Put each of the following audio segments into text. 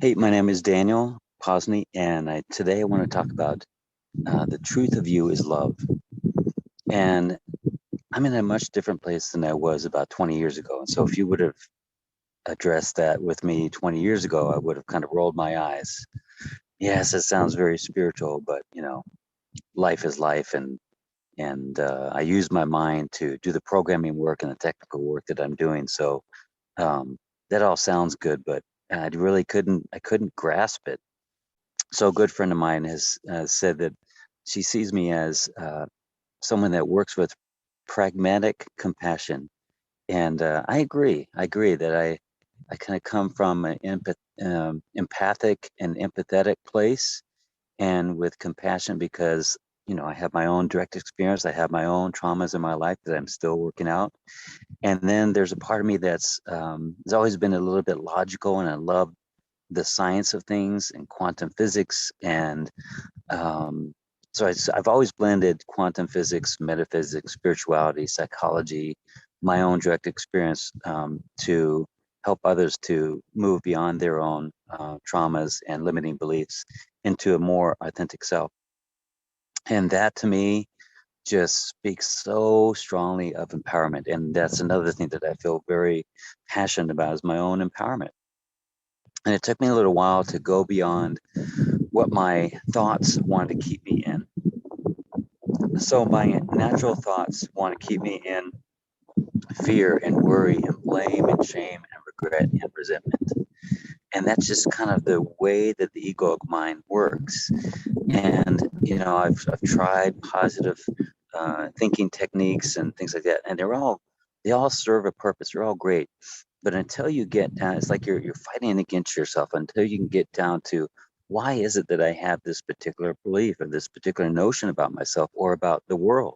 Hey, my name is Daniel Posney, and today I want to talk about the truth of you is love. And I'm in a much different place than I was about 20 years ago. And so if you would have addressed that with me 20 years ago, I would have kind of rolled my eyes. Yes, it sounds very spiritual, but life is life, and I use my mind to do the programming work and the technical work that I'm doing. So um, that all sounds good, but I couldn't grasp it. So a good friend of mine has said that she sees me as someone that works with pragmatic compassion, and I agree. I agree that I kind of come from an empathic and empathetic place, and with compassion because I have my own direct experience. I have my own traumas in my life that I'm still working out, and then there's a part of me that's has always been a little bit logical, and I love the science of things and quantum physics and um, I've always blended quantum physics, metaphysics, spirituality, psychology, my own direct experience to help others to move beyond their own traumas and limiting beliefs into a more authentic self. And that to me just speaks so strongly of empowerment. And that's another thing that I feel very passionate about is my own empowerment. And it took me a little while to go beyond what my thoughts wanted to keep me in. So my natural thoughts want to keep me in fear and worry and blame and shame and regret and resentment. And that's just kind of the way that the egoic mind works. And, I've tried positive thinking techniques and things like that. And they all serve a purpose. They're all great. But until you get down, it's like you're fighting against yourself until you can get down to why is it that I have this particular belief or this particular notion about myself or about the world?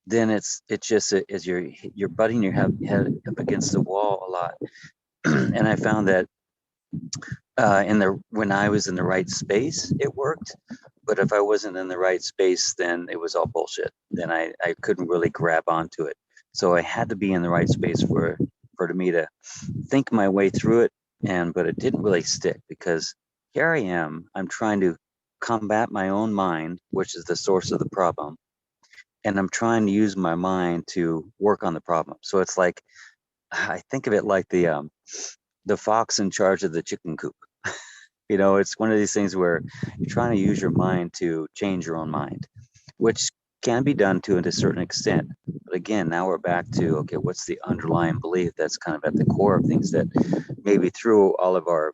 Then it's just as you're butting your head up against the wall a lot. And I found that in the when I was in the right space, it worked. But if I wasn't in the right space, then it was all bullshit. Then I couldn't really grab onto it. So I had to be in the right space for me to think my way through it. But it didn't really stick because here I am. I'm trying to combat my own mind, which is the source of the problem, and I'm trying to use my mind to work on the problem. So it's like I think of it like the fox in charge of the chicken coop. It's one of these things where you're trying to use your mind to change your own mind, which can be done to a certain extent. But again, now we're back to okay, what's the underlying belief that's kind of at the core of things that maybe through all of our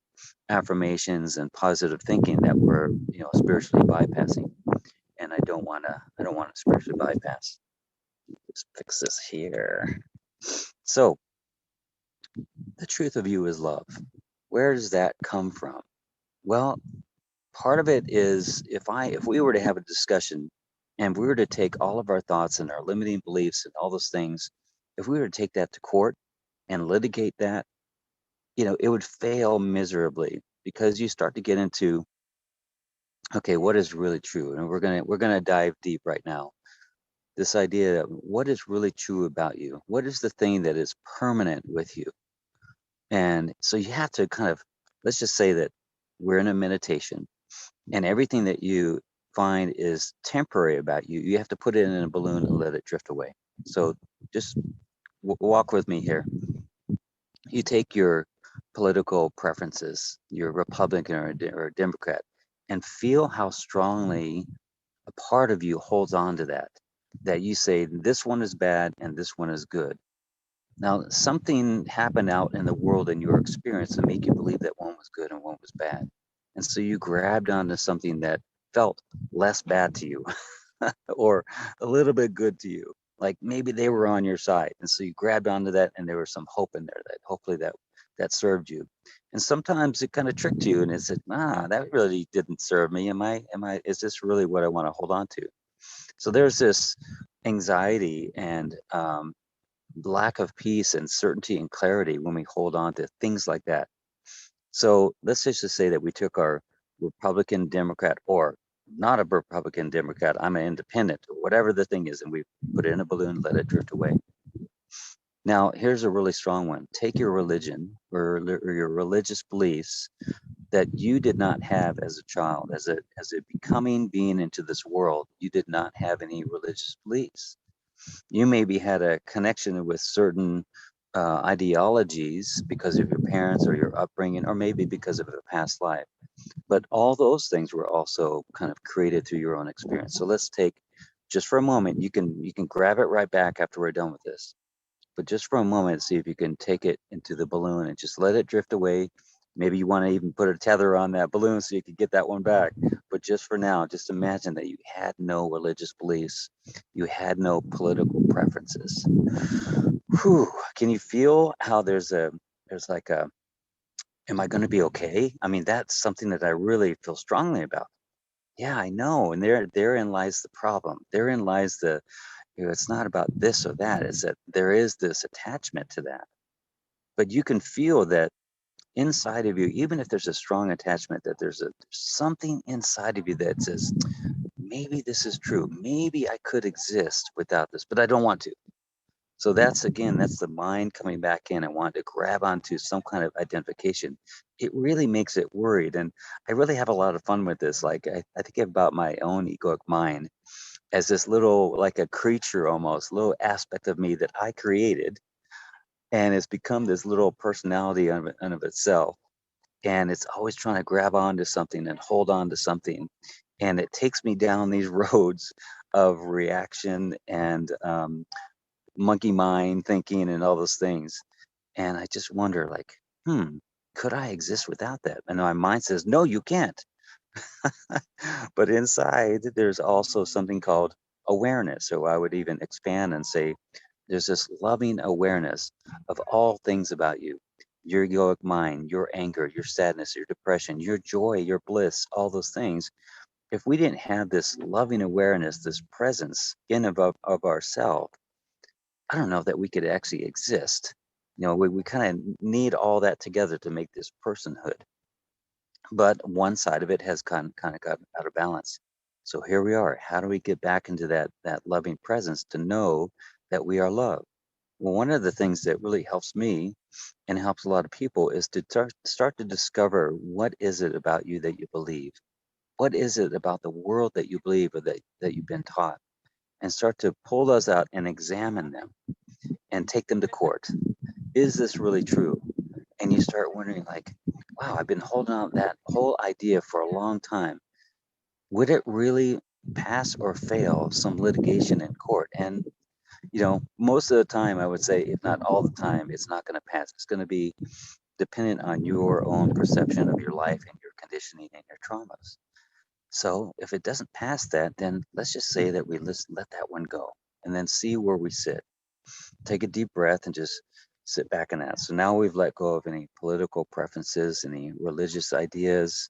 affirmations and positive thinking that we're spiritually bypassing. And I don't want to spiritually bypass. Let's fix this here. So the truth of you is love. Where does that come from? Well, part of it is if we were to have a discussion and we were to take all of our thoughts and our limiting beliefs and all those things, if we were to take that to court and litigate that, it would fail miserably because you start to get into, okay, what is really true? And we're gonna dive deep right now. This idea that what is really true about you? What is the thing that is permanent with you? And so you have to kind of, let's just say that we're in a meditation and everything that you find is temporary about you, you have to put it in a balloon and let it drift away. So just walk with me here. You take your political preferences, you're Republican or a Democrat, and feel how strongly a part of you holds on to that you say this one is bad and this one is good. Now, something happened out in the world in your experience to make you believe that one was good and one was bad. And so you grabbed onto something that felt less bad to you or a little bit good to you. Like maybe they were on your side. And so you grabbed onto that and there was some hope in there that hopefully that served you. And sometimes it kind of tricked you and it said, that really didn't serve me. Is this really what I want to hold on to? So there's this anxiety and lack of peace and certainty and clarity when we hold on to things like that. So let's just say that we took our Republican, Democrat, or not a Republican, Democrat, I'm an independent, or whatever the thing is, and we put it in a balloon, let it drift away. Now, here's a really strong one. Take your religion or your religious beliefs that you did not have as a child, as a becoming being into this world. You did not have any religious beliefs. You maybe had a connection with certain ideologies because of your parents or your upbringing, or maybe because of a past life. But all those things were also kind of created through your own experience. So let's take just for a moment. You can grab it right back after we're done with this. But just for a moment, see if you can take it into the balloon and just let it drift away. Maybe you want to even put a tether on that balloon so you can get that one back. But just for now, just imagine that you had no religious beliefs. You had no political preferences. Whew. Can you feel how there's like a, am I going to be okay? I mean, that's something that I really feel strongly about. Yeah, I know. And therein lies the problem. Therein lies the, it's not about this or that. It's that there is this attachment to that. But you can feel that inside of you, even if there's a strong attachment, that there's something inside of you that says, maybe this is true. Maybe I could exist without this, but I don't want to. So that's again, that's the mind coming back in and wanting to grab onto some kind of identification. It really makes it worried. And I really have a lot of fun with this. Like I think about my own egoic mind as this little, like a creature almost, little aspect of me that I created. And it's become this little personality of itself. And it's always trying to grab onto something and hold on to something. And it takes me down these roads of reaction and monkey mind thinking and all those things. And I just wonder, like, could I exist without that? And my mind says, no, you can't. But inside, there's also something called awareness. So I would even expand and say, there's this loving awareness of all things about you, your egoic mind, your anger, your sadness, your depression, your joy, your bliss, all those things. If we didn't have this loving awareness, this presence in of ourselves, I don't know that we could actually exist. We kind of need all that together to make this personhood. But one side of it has kind of got out of balance. So here we are. How do we get back into that loving presence to know that we are loved? Well, one of the things that really helps me and helps a lot of people is to start to discover, what is it about you that you believe? What is it about the world that you believe or that you've been taught? And start to pull those out and examine them and take them to court. Is this really true? And you start wondering, like, wow, I've been holding on to that whole idea for a long time. Would it really pass or fail some litigation in court? And most of the time, I would say, if not all the time, it's not going to pass. It's going to be dependent on your own perception of your life and your conditioning and your traumas. So if it doesn't pass that, then let's just say that we let that one go and then see where we sit. Take a deep breath and just sit back in that. So now we've let go of any political preferences, any religious ideas,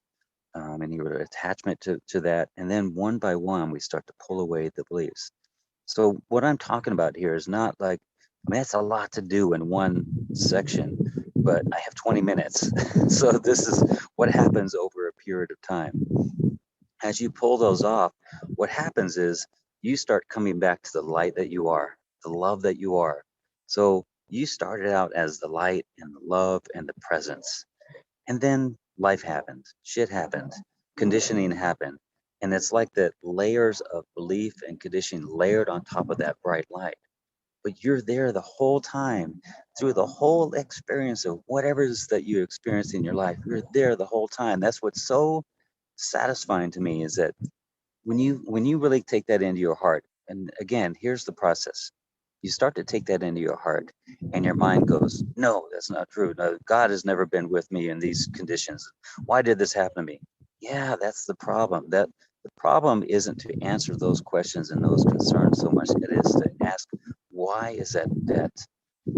any attachment to that. And then one by one, we start to pull away the beliefs. So what I'm talking about here is not like, I mean, that's a lot to do in one section, but I have 20 minutes. So this is what happens over a period of time. As you pull those off, what happens is you start coming back to the light that you are, the love that you are. So you started out as the light and the love and the presence. And then life happened, shit happened, conditioning happened. And it's like that layers of belief and conditioning layered on top of that bright light. But you're there the whole time through the whole experience of whatever it is that you experience in your life. You're there the whole time. That's what's so satisfying to me, is that when you really take that into your heart, and again, here's the process. You start to take that into your heart and your mind goes, no, that's not true. No, God has never been with me in these conditions. Why did this happen to me? Yeah, that's the problem. That the problem isn't to answer those questions and those concerns so much. It is to ask, why is that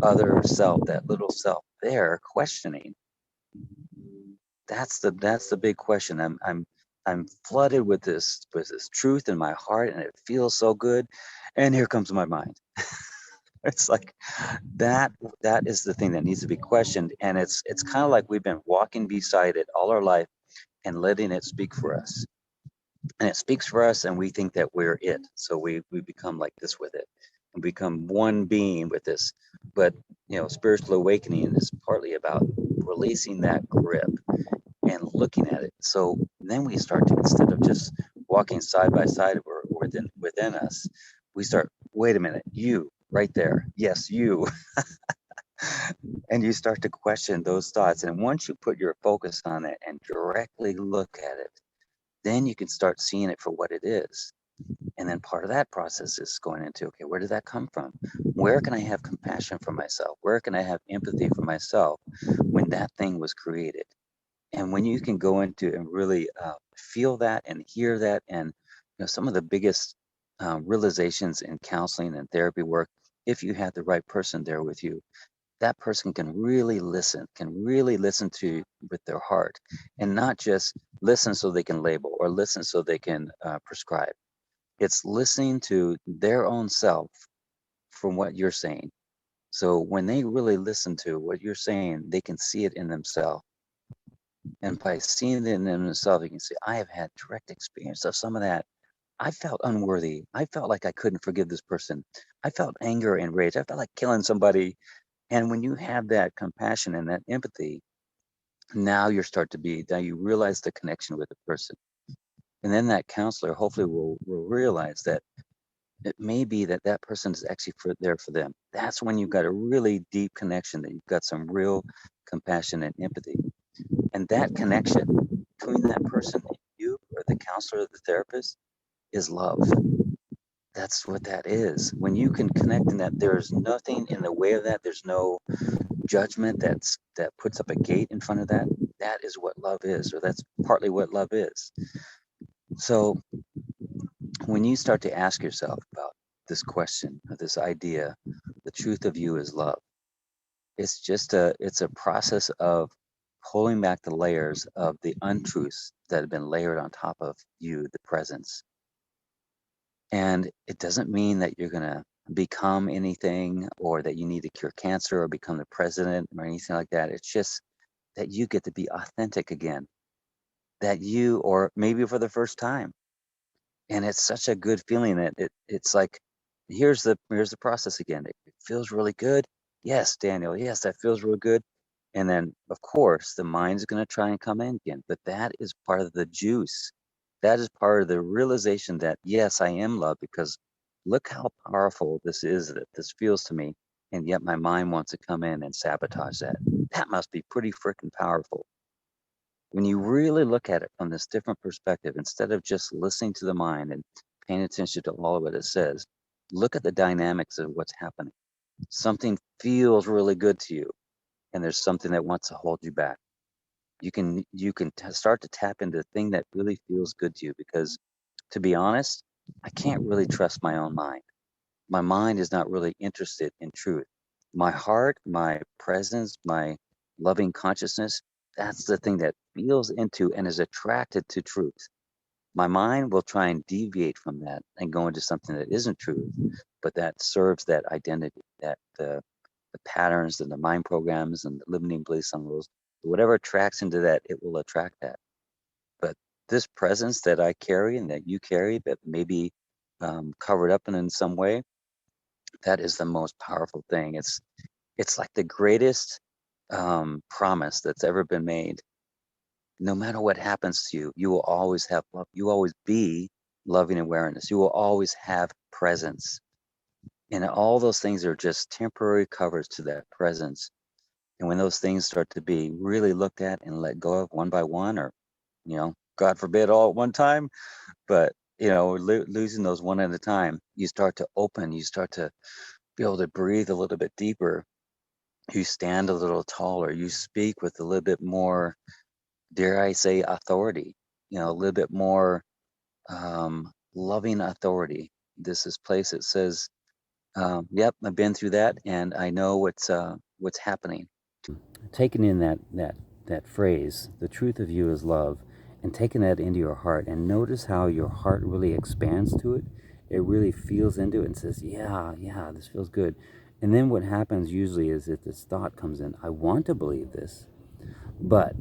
other self, that little self there questioning? That's the big question. I'm flooded with this truth in my heart, and it feels so good. And here comes my mind. It's like that is the thing that needs to be questioned. And it's kind of like we've been walking beside it all our life and letting it speak for us. And it speaks for us, and we think that we're it. So we become like this with it and become one being with this. But spiritual awakening is partly about releasing that grip and looking at it. So then we start to, instead of just walking side by side or within us, we start, wait a minute, you right there. Yes, you. And you start to question those thoughts. And once you put your focus on it and directly look at it, then you can start seeing it for what it is. And then part of that process is going into, okay, where did that come from? Where can I have compassion for myself? Where can I have empathy for myself when that thing was created? And when you can go into and really feel that and hear that, and some of the biggest realizations in counseling and therapy work, if you have the right person there with you, that person can really listen to you with their heart, and not just listen so they can label or listen so they can prescribe. It's listening to their own self from what you're saying. So when they really listen to what you're saying, they can see it in themselves. And by seeing it in themselves, you can say, I have had direct experience of some of that. I felt unworthy. I felt like I couldn't forgive this person. I felt anger and rage. I felt like killing somebody. And when you have that compassion and that empathy, now you realize the connection with the person. And then that counselor hopefully will realize that it may be that that person is actually there for them. That's when you've got a really deep connection, that you've got some real compassion and empathy. And that connection between that person and you, or the counselor or the therapist, is love. That's what that is. When you can connect in that, there's nothing in the way of that. There's no judgment that puts up a gate in front of that. That is what love is, or that's partly what love is. So when you start to ask yourself about this question or this idea, the truth of you is love. It's a process of pulling back the layers of the untruths that have been layered on top of you, the presence. And it doesn't mean that you're going to become anything, or that you need to cure cancer or become the president or anything like that. It's just that you get to be authentic again, that you, or maybe for the first time. And it's such a good feeling that it's like, here's the process again. It feels really good. Yes, Daniel. Yes, that feels real good. And then, of course, the mind's going to try and come in again. But that is part of the juice. That is part of the realization that, yes, I am loved, because look how powerful this is, that this feels to me. And yet my mind wants to come in and sabotage that. That must be pretty freaking powerful. When you really look at it from this different perspective, instead of just listening to the mind and paying attention to all of what it says, look at the dynamics of what's happening. Something feels really good to you, and there's something that wants to hold you back. You can start to tap into the thing that really feels good to you, because, to be honest, I can't really trust my own mind. My mind is not really interested in truth. My heart, my presence, my loving consciousness, that's the thing that feels into and is attracted to truth. My mind will try and deviate from that and go into something that isn't truth, but that serves that identity, that the patterns and the mind programs and the limiting beliefs on rules. Whatever attracts into that, it will attract that. But this presence that I carry and that you carry, that maybe covered up in some way, that is the most powerful thing. It's like the greatest promise that's ever been made. No matter what happens to you, you will always have love. You will always be loving awareness. You will always have presence. And all those things are just temporary covers to that presence. And when those things start to be really looked at and let go of one by one, or, God forbid, all at one time, but, losing those one at a time, you start to open, you start to be able to breathe a little bit deeper. You stand a little taller. You speak with a little bit more, dare I say, authority, a little bit more loving authority. This is place that says, yep, I've been through that, and I know what's happening. Taking in that phrase, the truth of you is love, and taking that into your heart, and notice how your heart really expands to it. It really feels into it and says, yeah, this feels good. And then what happens usually is that this thought comes in, I want to believe this, but,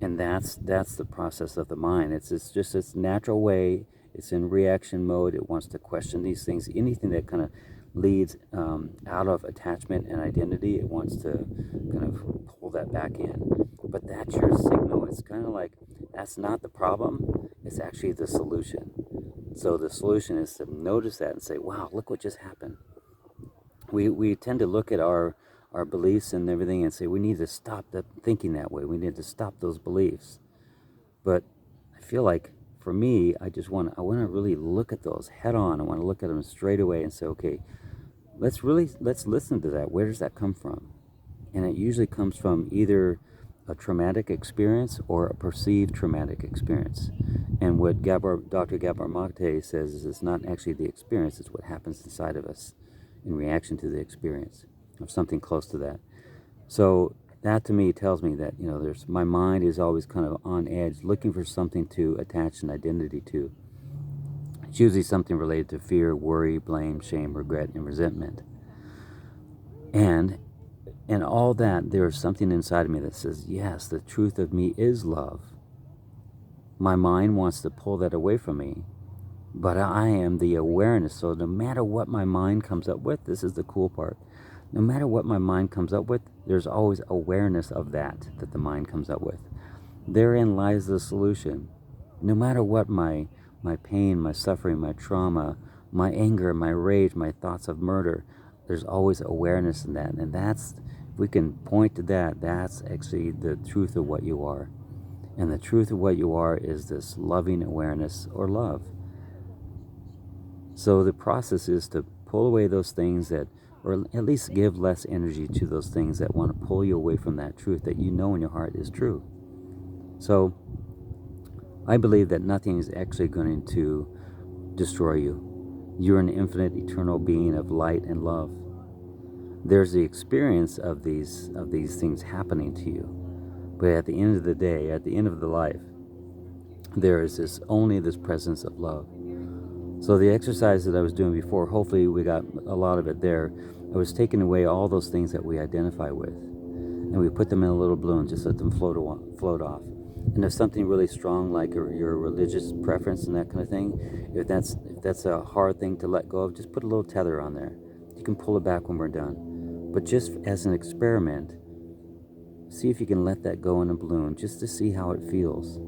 and that's the process of the mind. It's just its natural way. It's in reaction mode. It wants to question these things. Anything that kind of leads out of attachment and identity, it wants to kind of pull that back in. But that's your signal it's kind of like that's not the problem, it's actually the solution. So the solution is to notice that and say, wow, look what just happened. We tend to look at our beliefs and everything and say we need to stop thinking that way. We need to stop those beliefs. But I feel like for me, I want to really look at those head on. I want to look at them straight away and say, okay, let's listen to that. Where does that come from? And it usually comes from either a traumatic experience or a perceived traumatic experience. And what Dr. Gabor Mate says is it's not actually the experience, it's what happens inside of us in reaction to the experience, or something close to that. So that to me tells me that, my mind is always kind of on edge, looking for something to attach an identity to. It's usually something related to fear, worry, blame, shame, regret, and resentment. And all that, there is something inside of me that says, yes, the truth of me is love. My mind wants to pull that away from me, but I am the awareness. So no matter what my mind comes up with, this is the cool part. No matter what my mind comes up with, there's always awareness of that the mind comes up with. Therein lies the solution. No matter what my pain, my suffering, my trauma, my anger, my rage, my thoughts of murder, there's always awareness in that. And that's, if we can point to that, that's actually the truth of what you are. And the truth of what you are is this loving awareness or love. So the process is to pull away those things that, or at least give less energy to those things that want to pull you away from that truth that you know in your heart is true. So I believe that nothing is actually going to destroy you. You're an infinite, eternal being of light and love. There's the experience of these things happening to you. But at the end of the day, at the end of the life, there is only this presence of love. So the exercise that I was doing before, hopefully we got a lot of it there. I was taking away all those things that we identify with, and we put them in a little balloon, just let them float off. And if something really strong, like your religious preference and that kind of thing, if that's a hard thing to let go of, just put a little tether on there. You can pull it back when we're done. But just as an experiment, see if you can let that go in a balloon, just to see how it feels.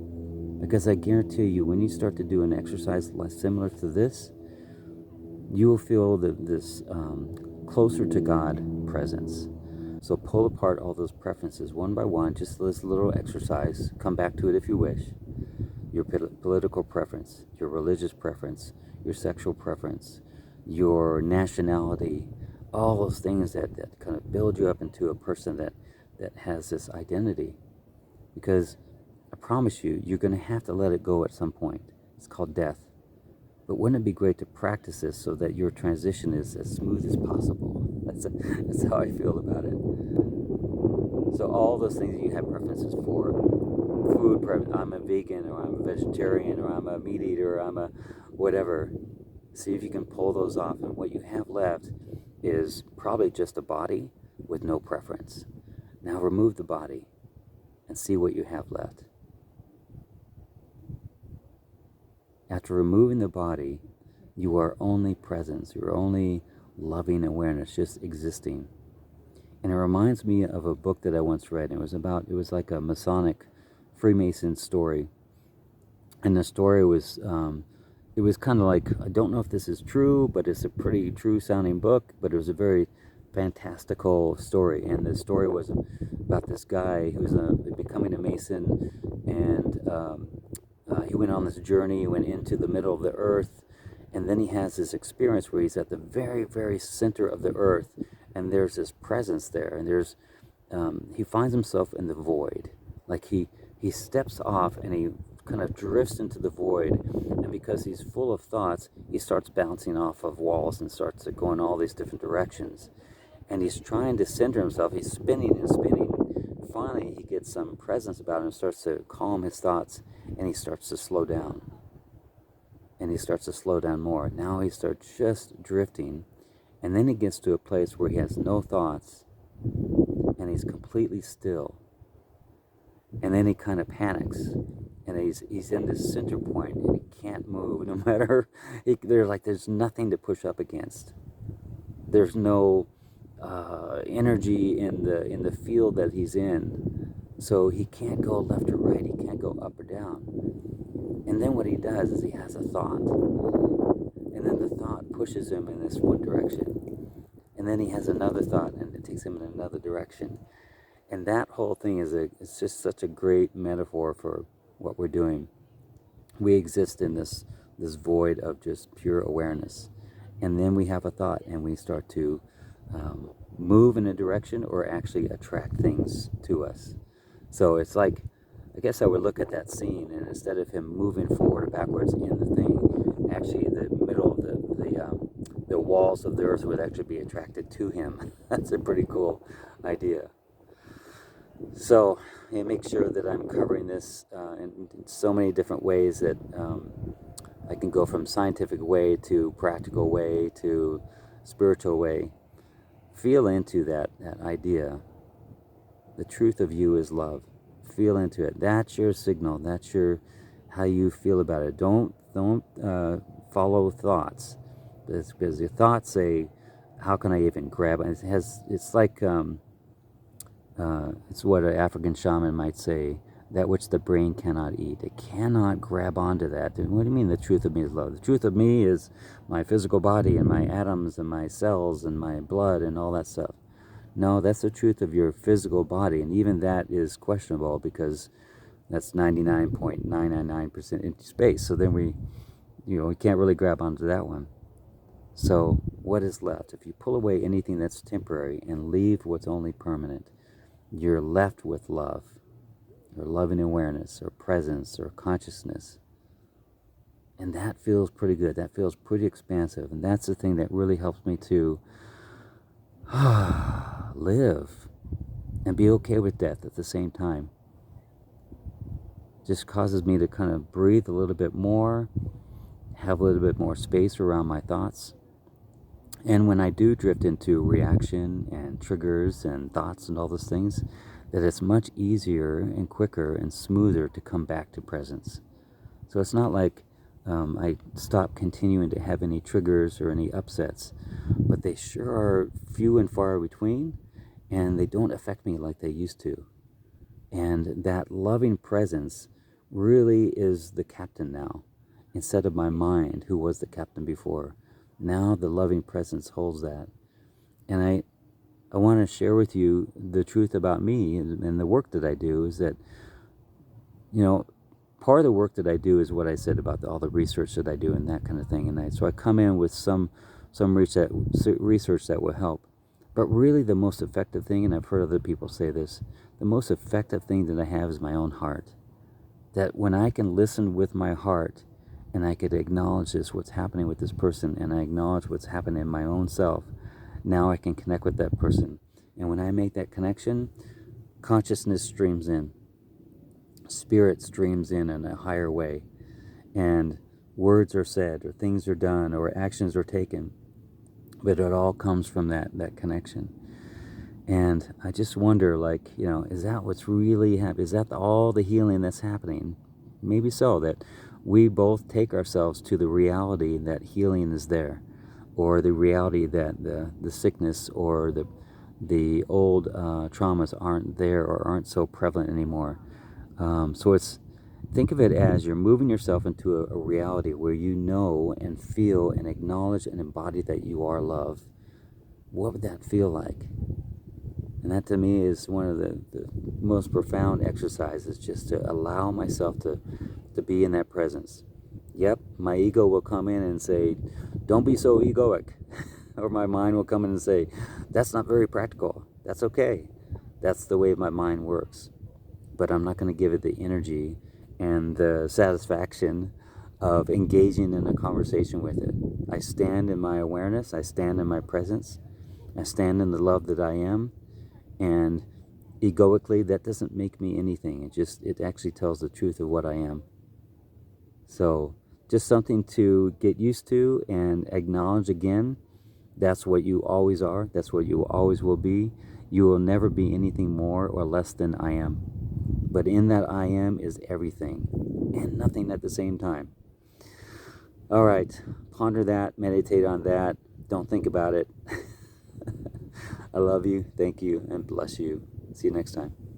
Because I guarantee you, when you start to do an exercise similar to this, you will feel this closer to God presence. So pull apart all those preferences one by one, just this little exercise. Come back to it if you wish. Your political preference, your religious preference, your sexual preference, your nationality, all those things that kind of build you up into a person that has this identity. Because I promise you, you're going to have to let it go at some point. It's called death. But wouldn't it be great to practice this so that your transition is as smooth as possible? That's how I feel about it. So all those things that you have preferences for, food preference, I'm a vegan, or I'm a vegetarian, or I'm a meat eater, or I'm a whatever. See if you can pull those off. And what you have left is probably just a body with no preference. Now remove the body and see what you have left. After removing the body, you are only presence. You're only loving awareness, just existing. And it reminds me of a book that I once read. It was like a Masonic Freemason story. And the story was, it was kind of like, I don't know if this is true, but it's a pretty true sounding book, but it was a very fantastical story. And the story was about this guy who was becoming a Mason, and he went on this journey. He went into the middle of the earth, and then he has this experience where he's at the very, very center of the earth, and there's this presence there, and there's he finds himself in the void. Like he steps off and he kind of drifts into the void, and because he's full of thoughts, he starts bouncing off of walls and starts to go in all these different directions. And he's trying to center himself. He's spinning and spinning. Finally, he gets some presence about him, starts to calm his thoughts, and he starts to slow down. And he starts to slow down more. Now he starts just drifting, and then he gets to a place where he has no thoughts, and he's completely still. And then he kind of panics, and he's in this center point, and he can't move. No matter, there's nothing to push up against. There's no energy in the field that he's in. So he can't go left or right, he can't go up or down. And then what he does is he has a thought, and then the thought pushes him in this one direction. And then he has another thought, and it takes him in another direction. And that whole thing it's just such a great metaphor for what we're doing. We exist in this void of just pure awareness. And then we have a thought, and we start to move in a direction or actually attract things to us. So it's like, I guess I would look at that scene, and instead of him moving forward or backwards in the thing, actually the middle of the walls of the earth would actually be attracted to him. That's a pretty cool idea. So I make sure that I'm covering this in so many different ways that I can go from scientific way to practical way to spiritual way. Feel into that idea. The truth of you is love. Feel into it. That's your signal. That's your how you feel about it. Don't follow thoughts, because your thoughts say, "How can I even grab it?" It's like it's what an African shaman might say: that which the brain cannot eat. It cannot grab onto that. And what do you mean the truth of me is love? The truth of me is my physical body and my atoms and my cells and my blood and all that stuff. No, that's the truth of your physical body, and even that is questionable because that's 99.999% empty space. So then we can't really grab onto that one. So what is left? If you pull away anything that's temporary and leave what's only permanent, you're left with love, or loving awareness, or presence, or consciousness. And that feels pretty good. That feels pretty expansive. And that's the thing that really helps me to live and be okay with death at the same time. Just causes me to kind of breathe a little bit more, have a little bit more space around my thoughts. And when I do drift into reaction and triggers and thoughts and all those things, that it's much easier and quicker and smoother to come back to presence. So it's not like I stop continuing to have any triggers or any upsets, but they sure are few and far between, and they don't affect me like they used to. And that loving presence really is the captain now, instead of my mind, who was the captain before. Now the loving presence holds that. And I want to share with you the truth about me and the work that I do is that, part of the work that I do is what I said about all the research that I do and that kind of thing. And so I come in with some research that will help. But really the most effective thing, and I've heard other people say this, the most effective thing that I have is my own heart. That when I can listen with my heart and I could acknowledge what's happening with this person, and I acknowledge what's happening in my own self, now I can connect with that person. And when I make that connection, consciousness streams in. Spirit streams in a higher way. And words are said, or things are done, or actions are taken. But it all comes from that connection. And I just wonder, is that what's really happening? Is that all the healing that's happening? Maybe so, that we both take ourselves to the reality that healing is there, or the reality that the sickness or the old traumas aren't there or aren't so prevalent anymore. So think of it as you're moving yourself into a reality where you know and feel and acknowledge and embody that you are love. What would that feel like? And that to me is one of the most profound exercises, just to allow myself to be in that presence. Yep, my ego will come in and say, don't be so egoic. Or my mind will come in and say, that's not very practical. That's okay. That's the way my mind works. But I'm not going to give it the energy and the satisfaction of engaging in a conversation with it. I stand in my awareness. I stand in my presence. I stand in the love that I am. And egoically, that doesn't make me anything. It actually tells the truth of what I am. So just something to get used to and acknowledge again. That's what you always are. That's what you always will be. You will never be anything more or less than I am. But in that I am is everything and nothing at the same time. All right, ponder that, meditate on that. Don't think about it. I love you, thank you, and bless you. See you next time.